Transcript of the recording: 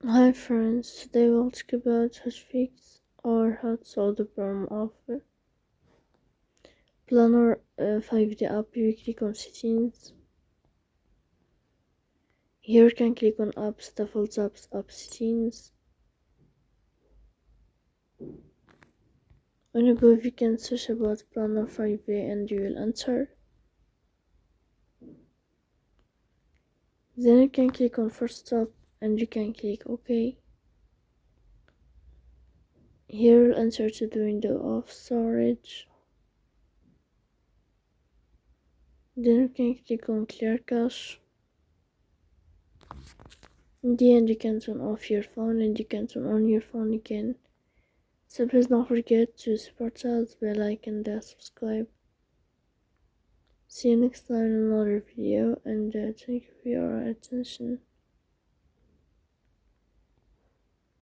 Hi friends, today we'll talk about how to fix or how to solve the problem of Planner 5D app. You click on settings. Here you can click on apps, default apps, app settings. On above you can search about Planner 5D and you will enter. Then you can click on first step and you can click OK. Here you'll enter to the window of storage. Then you can click on clear cache. In the end you can turn off your phone and you can turn on your phone again. So please don't forget to support us by liking and subscribe. See you next time in another video and thank you for your attention.